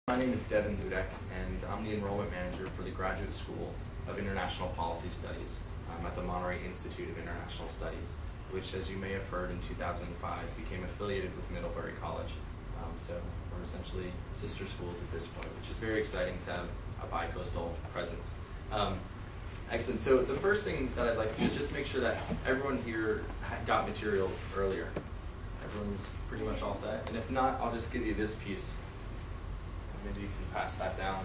My name is Devin Dudek, and I'm the enrollment manager for the Graduate School of International Policy Studies at the Monterey Institute of International Studies, which, as you may have heard, in 2005 became affiliated with Middlebury College. So we're essentially sister schools at this point, which is very exciting to have a bi-coastal presence. Excellent. So the first thing that I'd like to do is just make sure that everyone here got materials earlier. Everyone's pretty much all set. And if not, I'll just give you this piece. Maybe you can pass that down.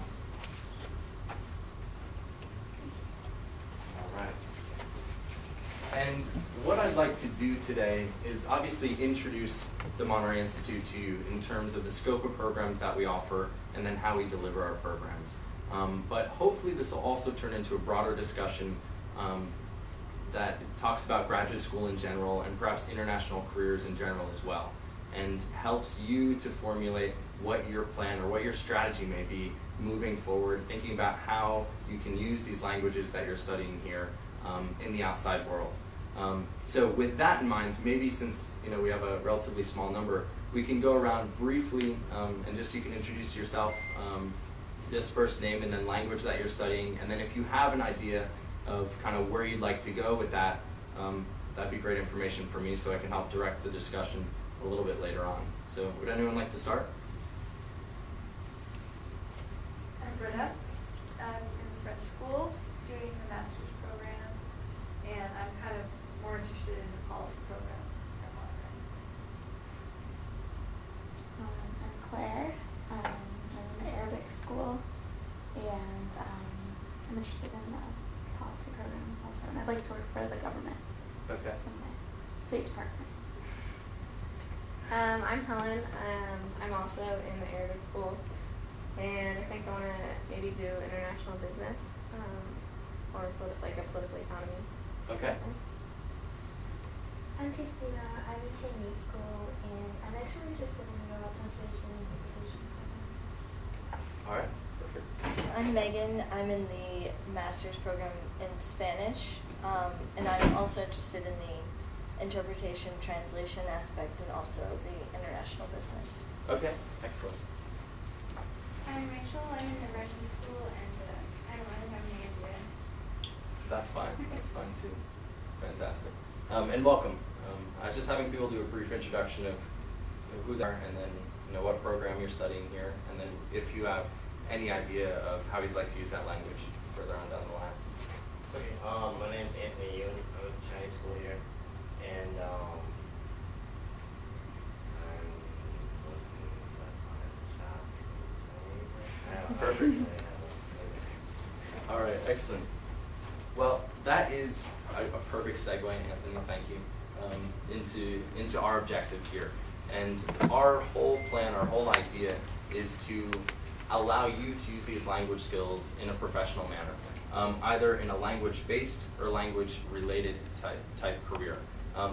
All right. And what I'd like to do today is obviously introduce the Monterey Institute to you in terms of the scope of programs that we offer and then how we deliver our programs. But hopefully this will also turn into a broader discussion that talks about graduate school in general and perhaps international careers in general as well, and helps you to formulate what your plan or what your strategy may be moving forward, thinking about how you can use these languages that you're studying here in the outside world. So with that in mind, maybe since we have a relatively small number, we can go around briefly and just you can introduce yourself, just first name and then language that you're studying, and then if you have an idea of kind of where you'd like to go with that, that'd be great information for me so I can help direct the discussion a little bit later on. So would anyone like to start? I'm Britta. I'm in French school doing the master's program, and I'm kind of more interested in the policy program at Monterey. I'm Claire. I'm in the Arabic school, and I'm interested in the policy program also, and I'd like to work for the government. Okay. Someday. State Department. I'm Helen. I'm also in the Arabic school, and I think I want to maybe do international business or like a political economy. Okay. I'm Christina. I'm in Chinese school, and I'm actually interested in the translation and interpretation program. All right. Perfect. I'm Megan. I'm in the master's program in Spanish, and I'm also interested in the interpretation, translation aspect, and also the international business. Okay. Excellent. I'm Rachel. I'm in the Russian school, and I don't really have any idea. That's fine. That's fine too. Fantastic. And welcome. I was just having people do a brief introduction of who they are and then what program you're studying here, and then if you have any idea of how you'd like to use that language further on down the line. Okay, my name is Anthony Yoon. I'm at the Chinese school here, and I'm looking to Perfect. All right, excellent. Well, that is a perfect segue, Anthony. Thank you. Into our objective here, and our whole plan, our whole idea, is to allow you to use these language skills in a professional manner, either in a language-based or language-related type career.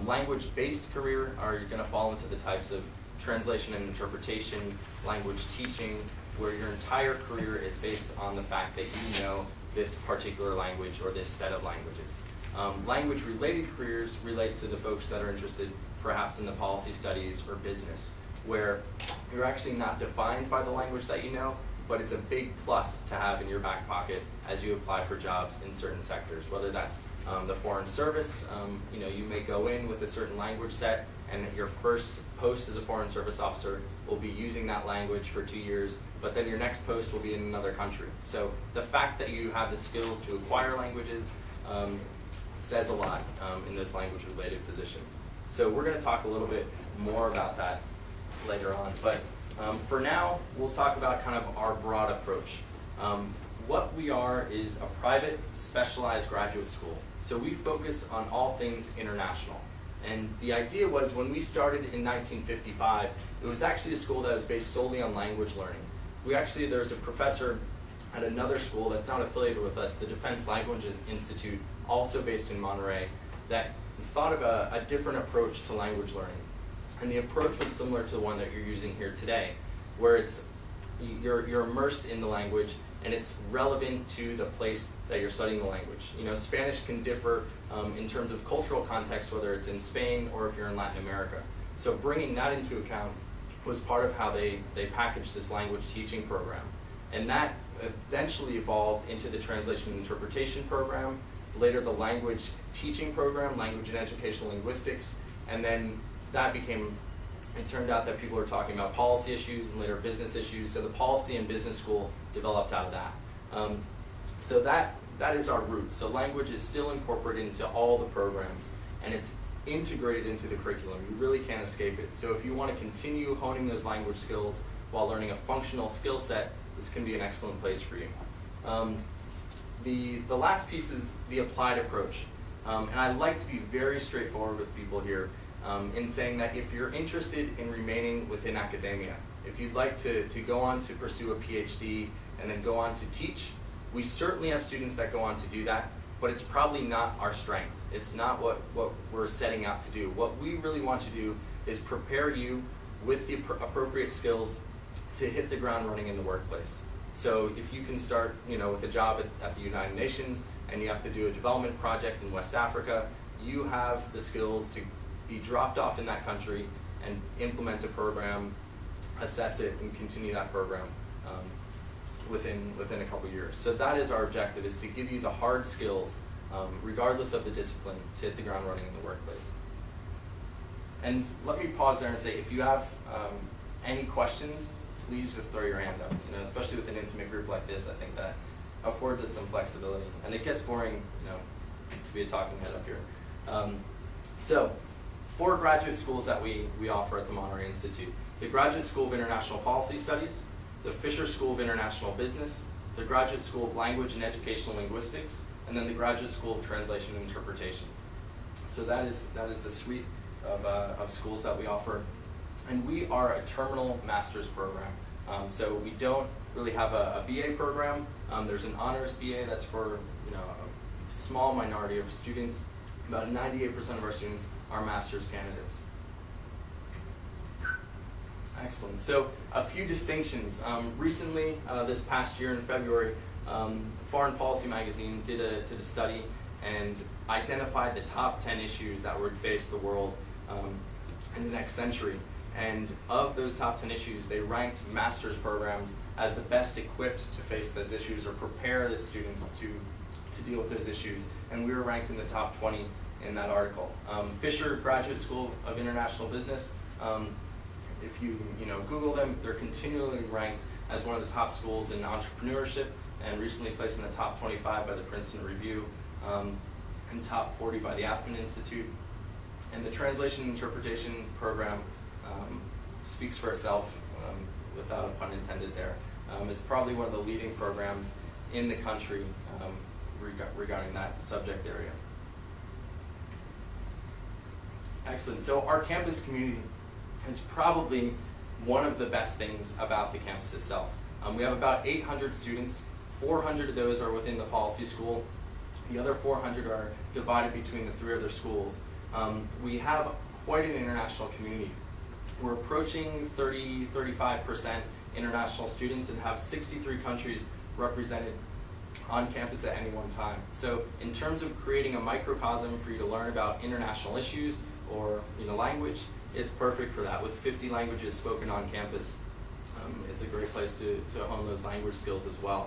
Language-based career are going to fall into the types of translation and interpretation, language teaching, where your entire career is based on the fact that you know this particular language or this set of languages. Language-related careers relate to the folks that are interested perhaps in the policy studies or business, where you're actually not defined by the language that you know, but it's a big plus to have in your back pocket as you apply for jobs in certain sectors, whether that's the foreign service. You may go in with a certain language set, and your first post as a foreign service officer will be using that language for 2 years, but then your next post will be in another country. So the fact that you have the skills to acquire languages says a lot in those language-related positions. So we're going to talk a little bit more about that later on, but for now, we'll talk about kind of our broad approach. What we are is a private, specialized graduate school. So we focus on all things international. And the idea was when we started in 1955, it was actually a school that was based solely on language learning. There's a professor at another school that's not affiliated with us, the Defense Languages Institute, also based in Monterey, that thought of a different approach to language learning. And the approach was similar to the one that you're using here today, where you're immersed in the language and it's relevant to the place that you're studying the language. Spanish can differ in terms of cultural context, whether it's in Spain or if you're in Latin America. So bringing that into account was part of how they packaged this language teaching program. And that eventually evolved into the translation and interpretation program, later the language teaching program, language and educational linguistics, and then that became, it turned out that people were talking about policy issues and later business issues, so the policy and business school developed out of that. So that is our root. So language is still incorporated into all the programs, and it's integrated into the curriculum. You really can't escape it. So if you want to continue honing those language skills while learning a functional skill set, this can be an excellent place for you. The last piece is the applied approach. And I like to be very straightforward with people here in saying that if you're interested in remaining within academia, if you'd like to go on to pursue a PhD and then go on to teach, we certainly have students that go on to do that, but it's probably not our strength. It's not what we're setting out to do. What we really want to do is prepare you with the appropriate skills to hit the ground running in the workplace. So if you can start, with a job at the United Nations and you have to do a development project in West Africa, you have the skills to be dropped off in that country and implement a program, assess it, and continue that program within a couple years. So that is our objective, is to give you the hard skills, regardless of the discipline, to hit the ground running in the workplace. And let me pause there and say, if you have any questions, please just throw your hand up. Especially with an intimate group like this, I think that affords us some flexibility. And it gets boring, to be a talking head up here. So, 4 graduate schools that we offer at the Monterey Institute: the Graduate School of International Policy Studies, the Fisher School of International Business, the Graduate School of Language and Educational Linguistics, and then the Graduate School of Translation and Interpretation. So that is the suite of schools that we offer. And we are a terminal master's program. So we don't really have a BA program. There's an honors BA that's for a small minority of students. About 98% of our students are master's candidates. Excellent. So a few distinctions. Recently, this past year in February, Foreign Policy Magazine did a study and identified the top 10 issues that would face the world in the next century. And of those top 10 issues, they ranked master's programs as the best equipped to face those issues or prepare its students to deal with those issues. And we were ranked in the top 20 in that article. Fisher Graduate School of International Business, if you Google them, they're continually ranked as one of the top schools in entrepreneurship, and recently placed in the top 25 by the Princeton Review, and top 40 by the Aspen Institute. And the Translation and Interpretation program speaks for itself, without a pun intended there. It's probably one of the leading programs in the country regarding that subject area. Excellent. So our campus community is probably one of the best things about the campus itself. We have about 800 students. 400 of those are within the policy school. The other 400 are divided between the 3 other schools. We have quite an international community. We're approaching 35% international students and have 63 countries represented on campus at any one time. So in terms of creating a microcosm for you to learn about international issues or language, it's perfect for that. With 50 languages spoken on campus, it's a great place to hone those language skills as well.